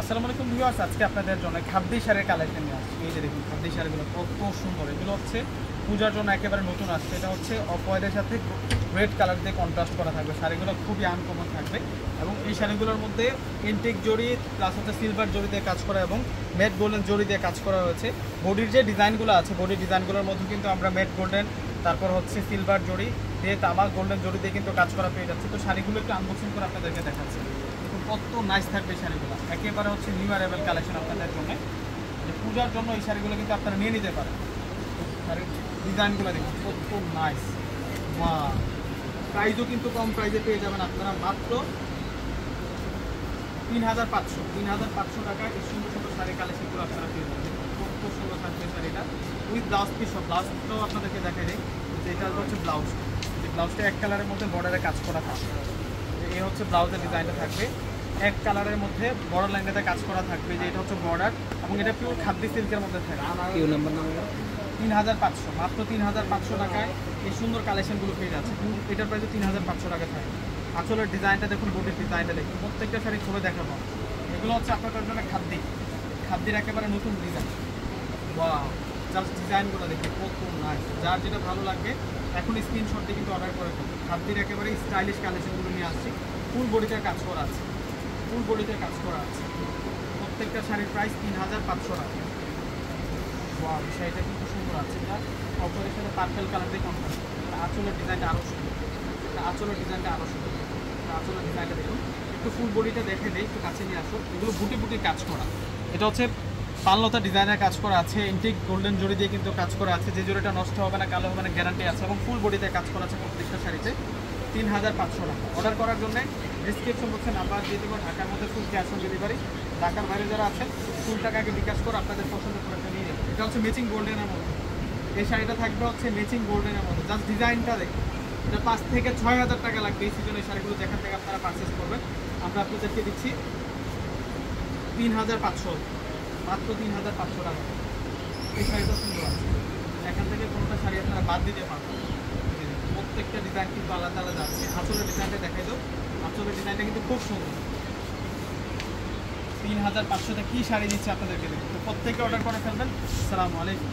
আসসালামু আলাইকুম ভিউয়ার্স, আজকে আপনাদের জন্য খাদ্যি শাড়ির কালেকশন নিয়ে আসছি। এই যে দেখুন খাদ্যি শাড়িগুলো কত সুন্দর। এগুলো হচ্ছে পূজার জন্য একেবারে নতুন আসছে। এটা হচ্ছে অফ হোয়াইটের সাথে রেড কালার দিয়ে কন্ট্রাস্ট করা থাকবে। শাড়িগুলো খুবই আনকমন থাকবে এবং এই শাড়িগুলোর মধ্যে ইনটেক জড়ি প্লাস হচ্ছে সিলভার জড়ি দিয়ে কাজ করা এবং ম্যাট গোল্ডেন জড়ি দিয়ে কাজ করা হয়েছে। বডির যে ডিজাইনগুলো আছে, বডির ডিজাইনগুলোর মধ্যে কিন্তু আমরা ম্যাট গোল্ডেন, তারপর হচ্ছে সিলভার জড়ি দিয়ে তামাক গোল্ডেন জড়ি দিয়ে কিন্তু কাজ করা পেয়ে যাচ্ছে। তো শাড়িগুলো একটু আনবক্সিং করে আপনাদেরকে দেখাচ্ছি। কত নাইস থাকবে এই শাড়িগুলো, একেবারে হচ্ছে নিউ অ্যারাইভাল কালেকশন আপনাদের জন্য। যে পূজার জন্য এই শাড়িগুলো কিন্তু আপনারা নিয়ে নিতে পারেন। শাড়ির ডিজাইনগুলো দেখুন কত নাইস। ওয়াও, প্রাইসও কিন্তু কম প্রাইসে পেয়ে যাবেন আপনারা, মাত্র ৩৫০০ টাকায় এই সুন্দর সুন্দর শাড়ি কালেকশনগুলো আপনারা পেয়ে যাবেন। কত সুন্দর থাকবে শাড়িটা উইথ ব্লাউজ পিস। ব্লাউজটাও আপনাদেরকে দেখাই দিই যে এটা হচ্ছে ব্লাউজ। যে ব্লাউজটা এক কালারের মধ্যে বর্ডারে কাজ করা থাকবে। এই হচ্ছে ব্লাউজের ডিজাইনটা থাকবে, এক কালারের মধ্যে বর্ডার লাইনটাতে কাজ করা থাকবে। যে এটা হচ্ছে বর্ডার এবং এটা পিওর খাদ্য সিল্কের মধ্যে থাকবে। ৩৫০০, মাত্র ৩৫০০ টাকায় এই সুন্দর কালেকশনগুলো পেয়ে যাচ্ছে। এটার প্রাইসে ৩৫০০ টাকা থাকে। আঁচলের ডিজাইনটা দেখুন, বডির ডিজাইনটা দেখুন, প্রত্যেকটা শাড়ি খুলে দেখাবো। এগুলো হচ্ছে আপনাদের জন্য খাদ্যের একেবারে নতুন ডিজাইন। ওয়াও, জাস্ট ডিজাইনগুলো দেখে কত নাইস। যার যেটা ভালো লাগবে এখন স্ক্রিনশট দিয়ে কিন্তু অর্ডার করে ফেলুন। খাদ্যের একেবারে স্টাইলিশ কালেকশনগুলো নিয়ে আসছি। ফুল বডিতে কাজ করা আছে, প্রত্যেকটা শাড়ির প্রাইস ৩৫০০ টাকা। ওয়াও, শাড়িটা কিন্তু সুন্দর আছে। এটা অপরের সাথে পার্পেল কালার দিয়ে কন্ট্রাস্ট। আঁচলের ডিজাইনটা আরও সুন্দর, আঁচলের ডিজাইনটা দেখুন। একটু ফুল বডিটা দেখে দেয়, একটু কাছে নিয়ে আসো। এগুলো বুটি বুটি কাজ করা। এটা হচ্ছে পানলতা ডিজাইনের কাজ করা আছে, ইনটেক গোল্ডেন জড়ি দিয়ে কিন্তু কাজ করা আছে। যে জড়িটা নষ্ট হবে না, কালো হবে না, গ্যারান্টি আছে এবং ফুল বডিতে কাজ করা আছে প্রত্যেকটা শাড়িতে। ৩৫০০ টাকা। অর্ডার করার জন্য ডিসক্রিপশন বক্সে নাম্বার দিয়ে দেবো। ঢাকার মধ্যে ফুল ক্যাশ অন ডেলিভারি। ঢাকার বাইরে যারা আছেন ফুল টাকাকে বিকাশ করে আপনাদের পছন্দ করে নিয়ে যাবেন। এটা হচ্ছে ম্যাচিং গোল্ডেনের মধ্যে। এই শাড়িটা থাকবে হচ্ছে ম্যাচিং গোল্ডেনের মধ্যে। জাস্ট ডিজাইনটা দেখুন, এটা ৫ থেকে ৬ হাজার টাকা লাগবে এই সিজনে। শাড়িগুলো যেখান থেকে আপনারা পারচেস করবেন আমরা আপনাদেরকে দিচ্ছি ৩৫০০, মাত্র ৩৫০০ টাকা। এই শাড়িটা সুন্দর আছে, এখান থেকে কোনোটা শাড়ি আপনারা বাদ দিতে পারবেন। প্রত্যেকটা ডিজাইন কিন্তু আলাদা আলাদা আছে। আঁচলের ডিজাইনটা দেখাই দাও, আঁচলের ডিজাইনটা কিন্তু খুব সুন্দর। ৩৫০০তে কী শাড়ি দিচ্ছে আপনাদেরকে দেখুন। তো প্রত্যেকে অর্ডার করে ফেলবেন। আসসালামু আলাইকুম।